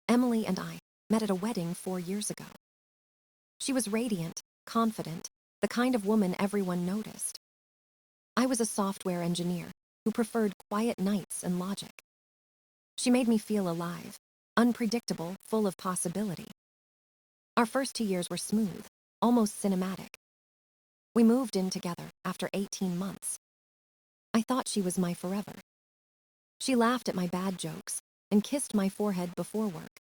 Emily and I met at a wedding 4 years ago. She was radiant, confident, the kind of woman everyone noticed. I was a software engineer who preferred quiet nights and logic. She made me feel alive, unpredictable, full of possibility. Our first 2 years were smooth, almost cinematic. We moved in together after 18 months. I thought she was my forever. She laughed at my bad jokes and kissed my forehead before work.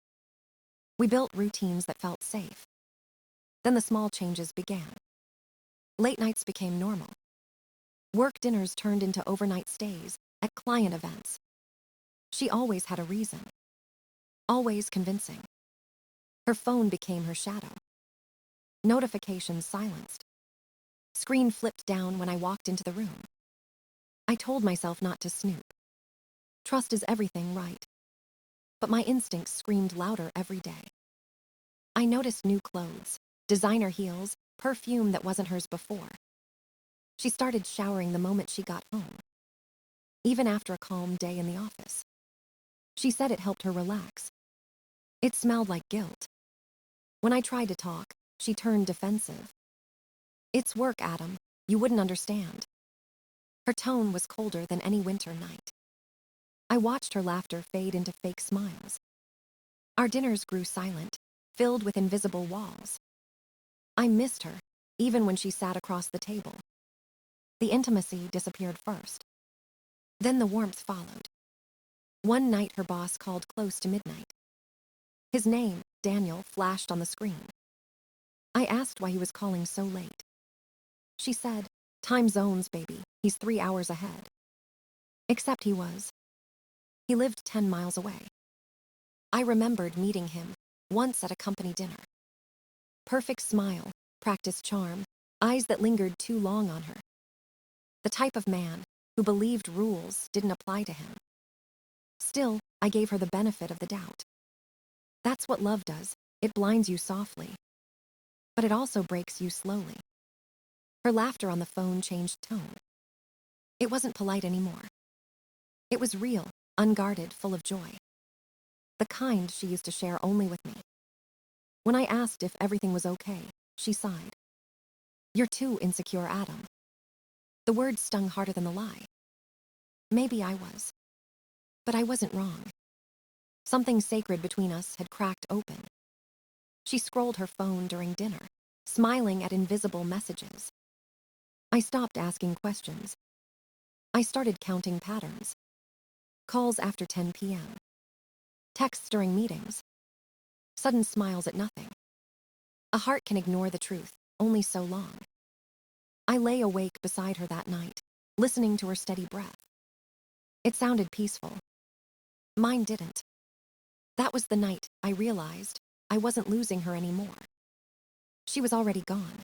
We built routines that felt safe. Then the small changes began. Late nights became normal. Work dinners turned into overnight stays at client events. She always had a reason. Always convincing. Her phone became her shadow. Notifications silenced. Screen flipped down when I walked into the room. I told myself not to snoop. Trust is everything, right? But my instincts screamed louder every day. I noticed new clothes, designer heels, perfume that wasn't hers before. She started showering the moment she got home, even after a calm day in the office. She said it helped her relax. It smelled like guilt. When I tried to talk, she turned defensive. It's work, Adam. You wouldn't understand. Her tone was colder than any winter night. I watched her laughter fade into fake smiles. Our dinners grew silent, filled with invisible walls. I missed her, even when she sat across the table. The intimacy disappeared first. Then the warmth followed. One night her boss called close to midnight. His name, Daniel, flashed on the screen. I asked why he was calling so late. She said, "Time zones, baby. He's 3 hours ahead." Except he was. He lived 10 miles away. I remembered meeting him once at a company dinner. Perfect smile, practiced charm, eyes that lingered too long on her. The type of man who believed rules didn't apply to him. Still, I gave her the benefit of the doubt. That's what love does. It blinds you softly. But it also breaks you slowly. Her laughter on the phone changed tone. It wasn't polite anymore. It was real, unguarded, full of joy. The kind she used to share only with me. When I asked if everything was okay, she sighed. "You're too insecure, Adam." The words stung harder than the lie. Maybe I was. But I wasn't wrong. Something sacred between us had cracked open. She scrolled her phone during dinner, smiling at invisible messages. I stopped asking questions. I started counting patterns. Calls after 10 p.m. Texts during meetings. Sudden smiles at nothing. A heart can ignore the truth only so long. I lay awake beside her that night, listening to her steady breath. It sounded peaceful. Mine didn't. That was the night I realized I wasn't losing her anymore. She was already gone.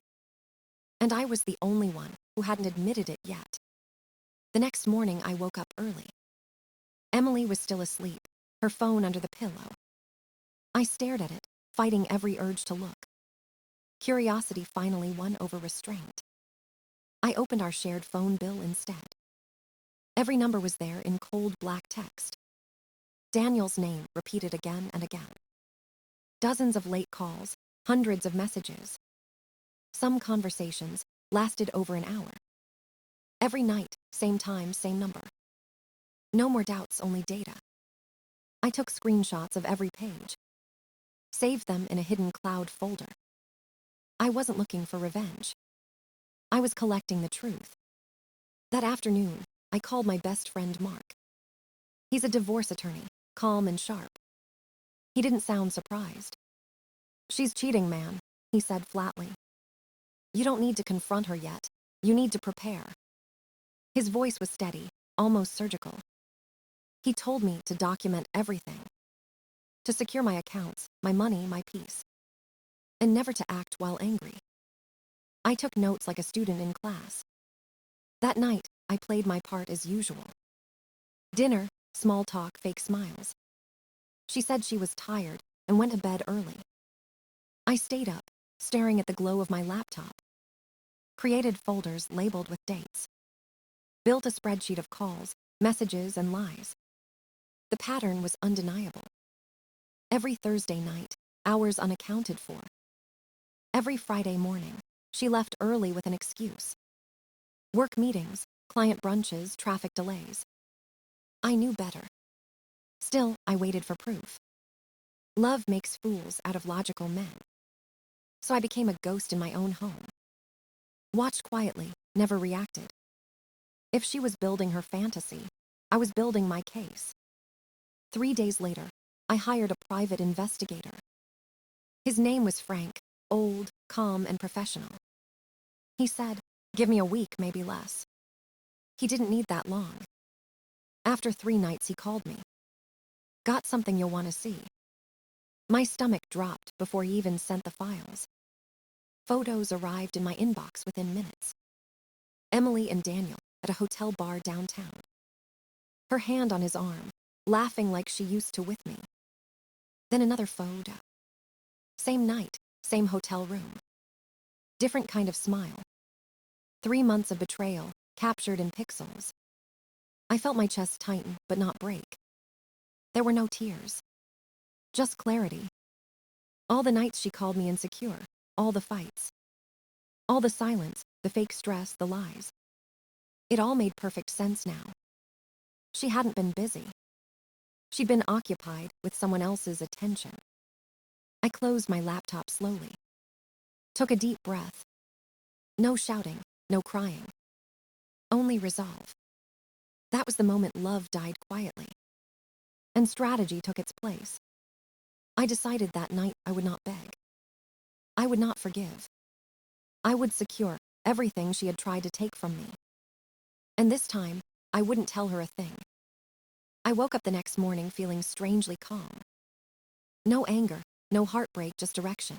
And I was the only one who hadn't admitted it yet. The next morning I woke up early. Emily was still asleep, her phone under the pillow. I stared at it, fighting every urge to look. Curiosity finally won over restraint. I opened our shared phone bill instead. Every number was there in cold black text. Daniel's name repeated again and again. Dozens of late calls, hundreds of messages. Some conversations lasted over an hour. Every night, same time, same number. No more doubts, only data. I took screenshots of every page. Saved them in a hidden cloud folder. I wasn't looking for revenge. I was collecting the truth. That afternoon, I called my best friend Mark. He's a divorce attorney, calm and sharp. He didn't sound surprised. "She's cheating, man," he said flatly. "You don't need to confront her yet. You need to prepare." His voice was steady, almost surgical. He told me to document everything. To secure my accounts, my money, my peace. And never to act while angry. I took notes like a student in class. That night, I played my part as usual. Dinner, small talk, fake smiles. She said she was tired and went to bed early. I stayed up, staring at the glow of my laptop. Created folders labeled with dates. Built a spreadsheet of calls, messages, and lies. The pattern was undeniable. Every Thursday night, hours unaccounted for. Every Friday morning, she left early with an excuse. Work meetings, client brunches, traffic delays. I knew better. Still, I waited for proof. Love makes fools out of logical men. So I became a ghost in my own home. Watched quietly, never reacted. If she was building her fantasy, I was building my case. 3 days later, I hired a private investigator. His name was Frank, old, calm, and professional. He said, "Give me a week, maybe less." He didn't need that long. After 3 nights, he called me. "Got something you'll want to see." My stomach dropped before he even sent the files. Photos arrived in my inbox within minutes. Emily and Daniel at a hotel bar downtown. Her hand on his arm, laughing like she used to with me. Then another photo. Same night, same hotel room. Different kind of smile. 3 months of betrayal, captured in pixels. I felt my chest tighten, but not break. There were no tears. Just clarity. All the nights she called me insecure, all the fights. All the silence, the fake stress, the lies. It all made perfect sense now. She hadn't been busy. She'd been occupied with someone else's attention. I closed my laptop slowly. Took a deep breath. No shouting, no crying. Only resolve. That was the moment love died quietly. And strategy took its place. I decided that night I would not beg. I would not forgive. I would secure everything she had tried to take from me. And this time, I wouldn't tell her a thing. I woke up the next morning feeling strangely calm. No anger, no heartbreak, just direction.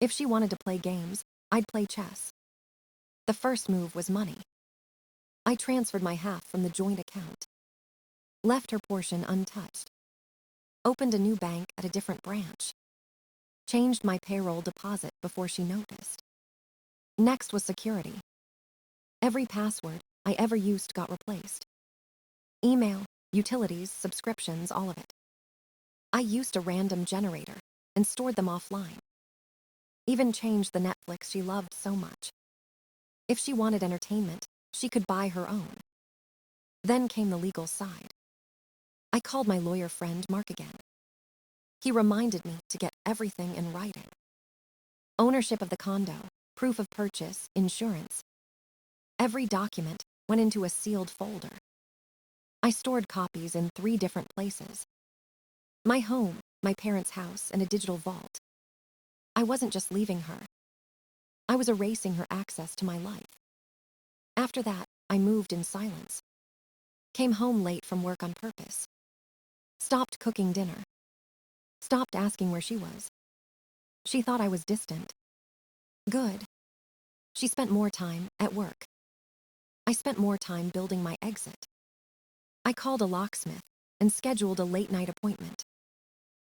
If she wanted to play games, I'd play chess. The first move was money. I transferred my half from the joint account. Left her portion untouched. Opened a new bank at a different branch. Changed my payroll deposit before she noticed. Next was security. Every password I ever used got replaced. Email, utilities, subscriptions, all of it. I used a random generator and stored them offline. Even changed the Netflix she loved so much. If she wanted entertainment, she could buy her own. Then came the legal side. I called my lawyer friend Mark again. He reminded me to get everything in writing. Ownership of the condo, proof of purchase, insurance. Every document went into a sealed folder. I stored copies in 3 different places. My home, my parents' house, and a digital vault. I wasn't just leaving her. I was erasing her access to my life. After that, I moved in silence. Came home late from work on purpose. Stopped cooking dinner. Stopped asking where she was. She thought I was distant. Good. She spent more time at work. I spent more time building my exit. I called a locksmith and scheduled a late-night appointment.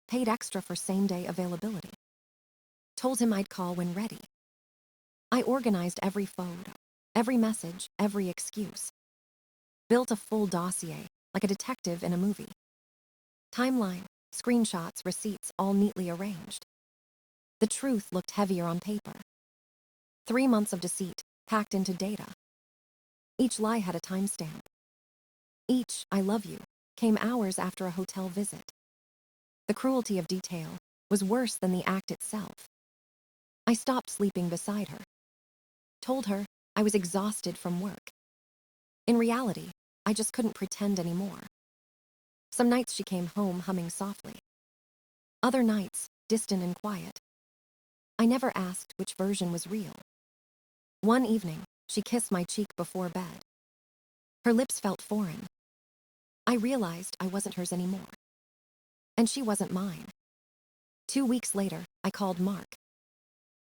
Paid extra for same-day availability. Told him I'd call when ready. I organized every photo, every message, every excuse. Built a full dossier, like a detective in a movie. Timeline, screenshots, receipts, all neatly arranged. The truth looked heavier on paper. 3 months of deceit, packed into data. Each lie had a timestamp. Each "I love you" came hours after a hotel visit. The cruelty of detail was worse than the act itself. I stopped sleeping beside her. Told her I was exhausted from work. In reality, I just couldn't pretend anymore. Some nights she came home humming softly. Other nights, distant and quiet. I never asked which version was real. One evening, she kissed my cheek before bed. Her lips felt foreign. I realized I wasn't hers anymore. And she wasn't mine. 2 weeks later, I called Mark.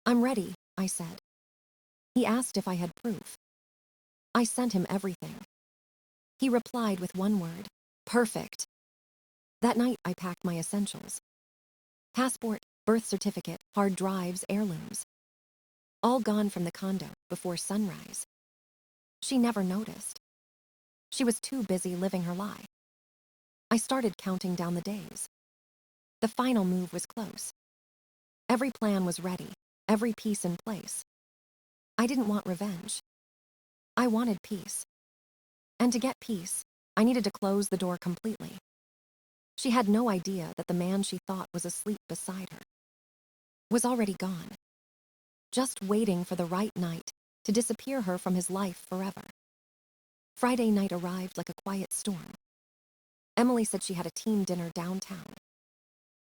"I'm ready," I said. He asked if I had proof. I sent him everything. He replied with one word: "Perfect." That night, I packed my essentials. Passport, birth certificate, hard drives, heirlooms. All gone from the condo before sunrise. She never noticed. She was too busy living her lie. I started counting down the days. The final move was close. Every plan was ready, every piece in place. I didn't want revenge. I wanted peace. And to get peace, I needed to close the door completely. She had no idea that the man she thought was asleep beside her was already gone, just waiting for the right night to disappear her from his life forever. Friday night arrived like a quiet storm. Emily said she had a team dinner downtown.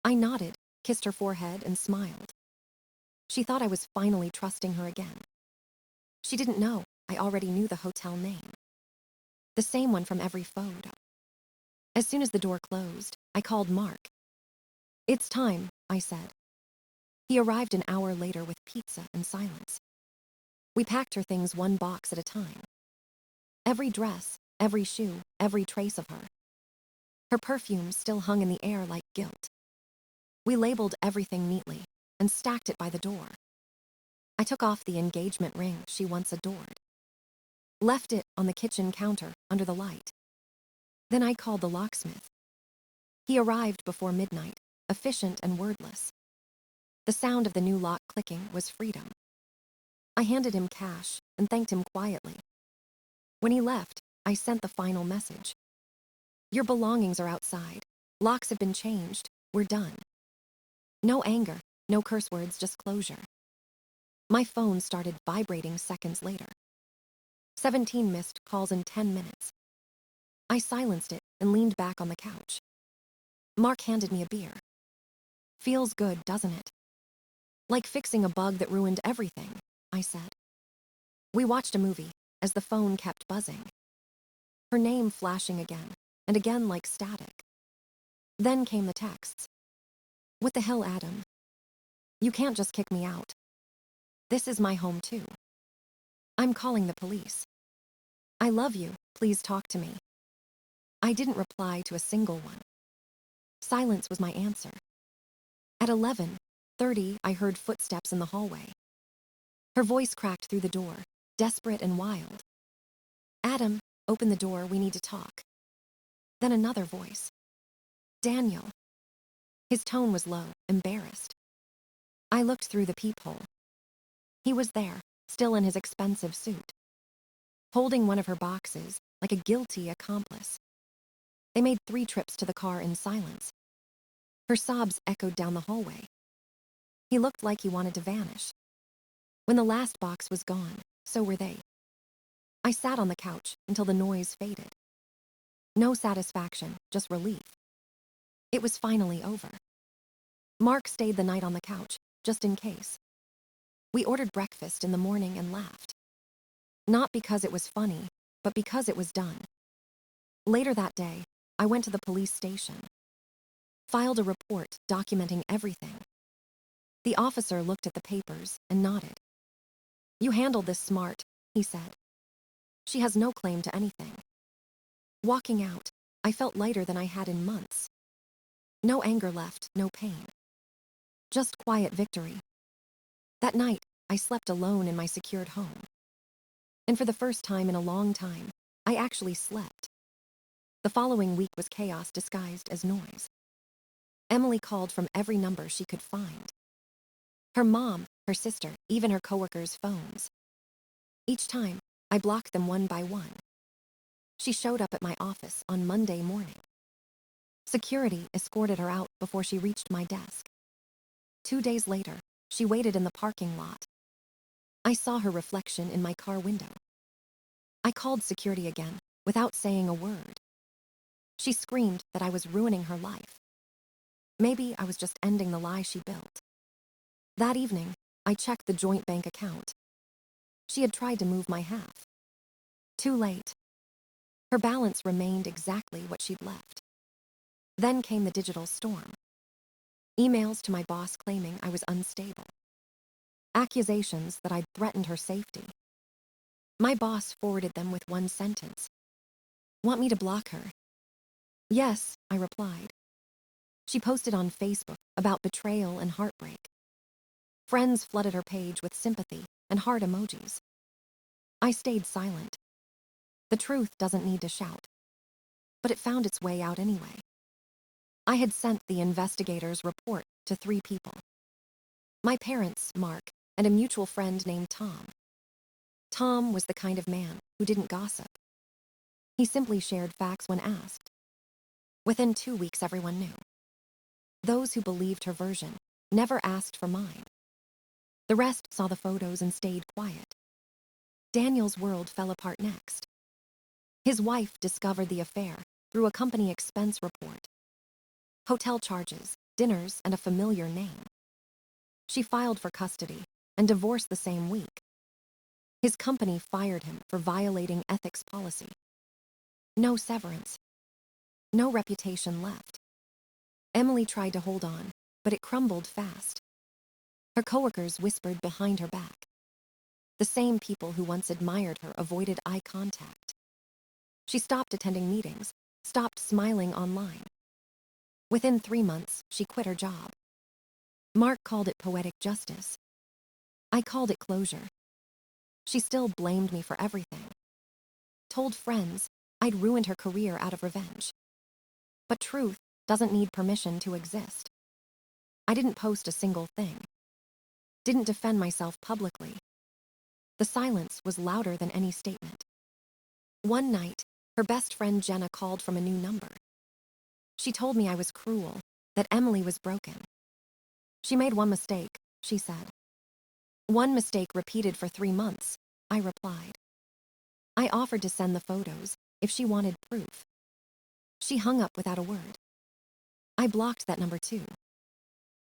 I nodded, kissed her forehead, and smiled. She thought I was finally trusting her again. She didn't know I already knew the hotel name. The same one from every photo. As soon as the door closed, I called Mark. "It's time," I said. He arrived an hour later with pizza and silence. We packed her things one box at a time. Every dress, every shoe, every trace of her. Her perfume still hung in the air like guilt. We labeled everything neatly and stacked it by the door. I took off the engagement ring she once adored. Left it on the kitchen counter under the light. Then I called the locksmith. He arrived before midnight, efficient and wordless. The sound of the new lock clicking was freedom. I handed him cash and thanked him quietly. When he left, I sent the final message. "Your belongings are outside. Locks have been changed. We're done." No anger, no curse words, just closure. My phone started vibrating seconds later. 17 missed calls in 10 minutes. I silenced it and leaned back on the couch. Mark handed me a beer. "Feels good, doesn't it?" "Like fixing a bug that ruined everything," I said. We watched a movie as the phone kept buzzing. Her name flashing again, and again like static. Then came the texts. "What the hell, Adam? You can't just kick me out. This is my home too. I'm calling the police. I love you, please talk to me." I didn't reply to a single one. Silence was my answer. At 11:30, I heard footsteps in the hallway. Her voice cracked through the door, desperate and wild. "Adam, open the door, we need to talk." Then another voice. "Daniel." His tone was low, embarrassed. I looked through the peephole. He was there, still in his expensive suit, holding one of her boxes like a guilty accomplice. They made 3 trips to the car in silence. Her sobs echoed down the hallway. He looked like he wanted to vanish. When the last box was gone, so were they. I sat on the couch until the noise faded. No satisfaction, just relief. It was finally over. Mark stayed the night on the couch, just in case. We ordered breakfast in the morning and laughed. Not because it was funny, but because it was done. Later that day, I went to the police station. Filed a report documenting everything. The officer looked at the papers and nodded. "You handled this smart," he said. "She has no claim to anything." Walking out, I felt lighter than I had in months. No anger left, no pain. Just quiet victory. That night, I slept alone in my secured home. And for the first time in a long time, I actually slept. The following week was chaos disguised as noise. Emily called from every number she could find. Her mom, her sister, even her coworkers' phones. Each time, I blocked them one by one. She showed up at my office on Monday morning. Security escorted her out before she reached my desk. 2 days later, she waited in the parking lot. I saw her reflection in my car window. I called security again, without saying a word. She screamed that I was ruining her life. Maybe I was just ending the lie she built. That evening, I checked the joint bank account. She had tried to move my half. Too late. Her balance remained exactly what she'd left. Then came the digital storm. Emails to my boss claiming I was unstable. Accusations that I'd threatened her safety. My boss forwarded them with one sentence. "Want me to block her?" "Yes," I replied. She posted on Facebook about betrayal and heartbreak. Friends flooded her page with sympathy and heart emojis. I stayed silent. The truth doesn't need to shout. But it found its way out anyway. I had sent the investigator's report to 3 people. My parents, Mark, and a mutual friend named Tom. Tom was the kind of man who didn't gossip. He simply shared facts when asked. Within 2 weeks, everyone knew. Those who believed her version never asked for mine. The rest saw the photos and stayed quiet. Daniel's world fell apart next. His wife discovered the affair through a company expense report. Hotel charges, dinners, and a familiar name. She filed for custody and divorced the same week. His company fired him for violating ethics policy. No severance. No reputation left. Emily tried to hold on, but it crumbled fast. Her coworkers whispered behind her back. The same people who once admired her avoided eye contact. She stopped attending meetings, stopped smiling online. Within 3 months, she quit her job. Mark called it poetic justice. I called it closure. She still blamed me for everything. Told friends I'd ruined her career out of revenge. But truth doesn't need permission to exist. I didn't post a single thing. Didn't defend myself publicly. The silence was louder than any statement. One night, her best friend Jenna called from a new number. She told me I was cruel, that Emily was broken. She made one mistake, she said. One mistake repeated for 3 months, I replied. I offered to send the photos if she wanted proof. She hung up without a word. I blocked that number too.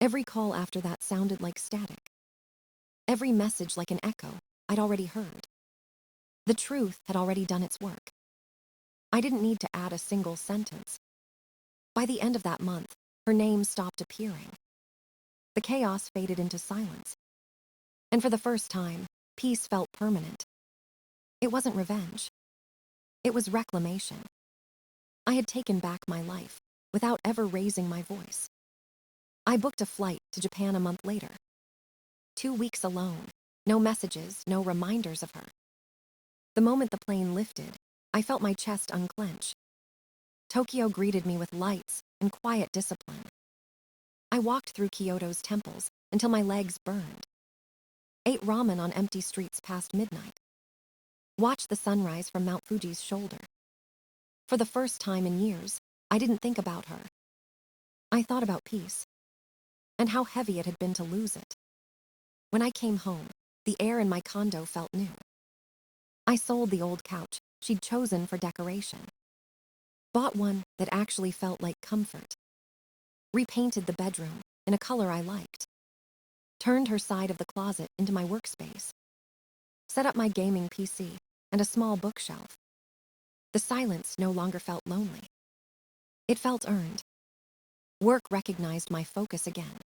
Every call after that sounded like static. Every message like an echo I'd already heard. The truth had already done its work. I didn't need to add a single sentence. By the end of that month, her name stopped appearing. The chaos faded into silence. And for the first time, peace felt permanent. It wasn't revenge. It was reclamation. I had taken back my life without ever raising my voice. I booked a flight to Japan a month later. 2 weeks alone, no messages, no reminders of her. The moment the plane lifted, I felt my chest unclench. Tokyo greeted me with lights and quiet discipline. I walked through Kyoto's temples until my legs burned. Ate ramen on empty streets past midnight. Watched the sunrise from Mount Fuji's shoulder. For the first time in years, I didn't think about her. I thought about peace, and how heavy it had been to lose it. When I came home, the air in my condo felt new. I sold the old couch she'd chosen for decoration. Bought one that actually felt like comfort. Repainted the bedroom in a color I liked. Turned her side of the closet into my workspace. Set up my gaming PC and a small bookshelf. The silence no longer felt lonely. It felt earned. Work recognized my focus again.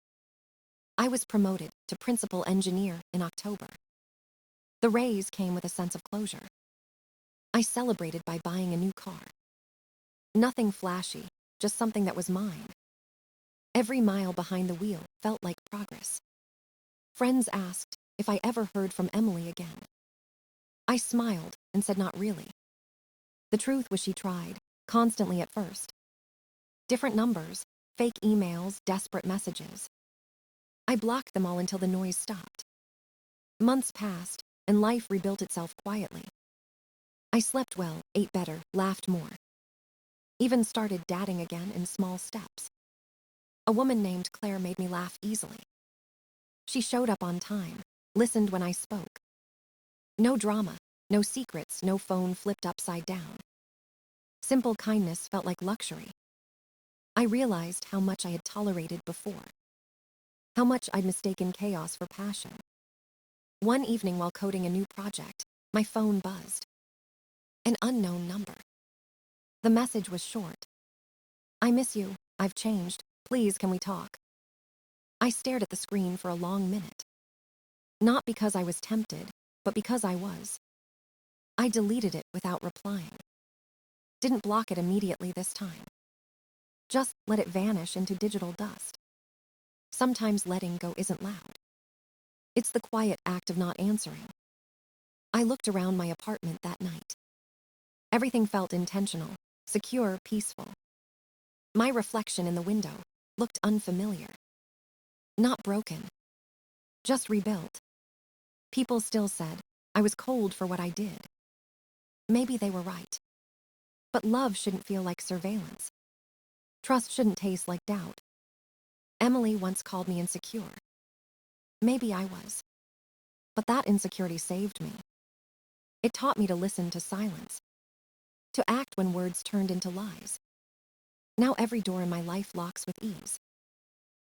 I was promoted to principal engineer in October. The raise came with a sense of closure. I celebrated by buying a new car. Nothing flashy, just something that was mine. Every mile behind the wheel felt like progress. Friends asked if I ever heard from Emily again. I smiled and said not really. The truth was she tried, constantly at first. Different numbers, fake emails, desperate messages. I blocked them all until the noise stopped. Months passed, and life rebuilt itself quietly. I slept well, ate better, laughed more. Even started dating again in small steps. A woman named Claire made me laugh easily. She showed up on time, listened when I spoke. No drama, no secrets, no phone flipped upside down. Simple kindness felt like luxury. I realized how much I had tolerated before. How much I'd mistaken chaos for passion. One evening while coding a new project, my phone buzzed. An unknown number. The message was short. I miss you, I've changed, please can we talk? I stared at the screen for a long minute. Not because I was tempted, but because I was. I deleted it without replying. Didn't block it immediately this time. Just let it vanish into digital dust. Sometimes letting go isn't loud. It's the quiet act of not answering. I looked around my apartment that night. Everything felt intentional, secure, peaceful. My reflection in the window looked unfamiliar. Not broken, just rebuilt. People still said I was cold for what I did. Maybe they were right. But love shouldn't feel like surveillance. Trust shouldn't taste like doubt. Emily once called me insecure. Maybe I was. But that insecurity saved me. It taught me to listen to silence, to act when words turned into lies. Now every door in my life locks with ease.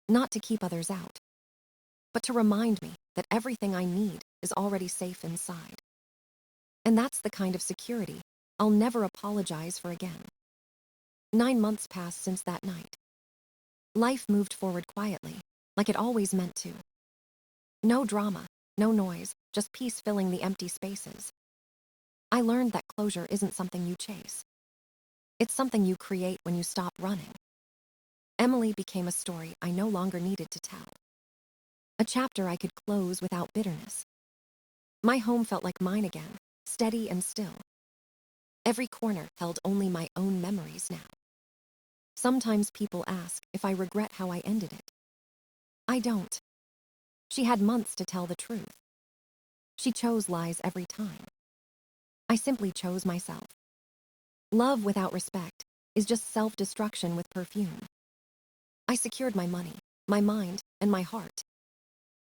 Not to keep others out, but to remind me that everything I need is already safe inside. And that's the kind of security I'll never apologize for again. 9 months passed since that night. Life moved forward quietly, like it always meant to. No drama, no noise, just peace filling the empty spaces. I learned that closure isn't something you chase. It's something you create when you stop running. Emily became a story I no longer needed to tell. A chapter I could close without bitterness. My home felt like mine again, steady and still. Every corner held only my own memories now. Sometimes people ask if I regret how I ended it. I don't. She had months to tell the truth. She chose lies every time. I simply chose myself. Love without respect is just self-destruction with perfume. I secured my money, my mind, and my heart.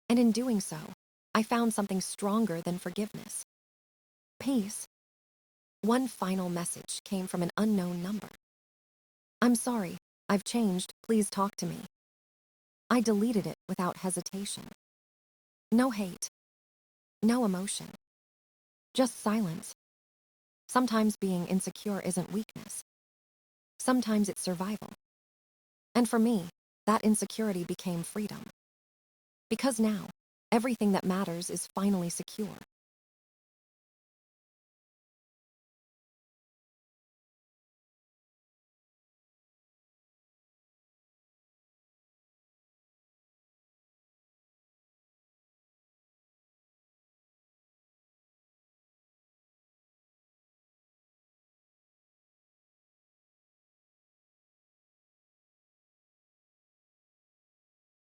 And in doing so, I found something stronger than forgiveness. Peace. One final message came from an unknown number. I'm sorry, I've changed, please talk to me. I deleted it without hesitation. No hate. No emotion. Just silence. Sometimes being insecure isn't weakness. Sometimes it's survival. And for me, that insecurity became freedom. Because now, everything that matters is finally secure.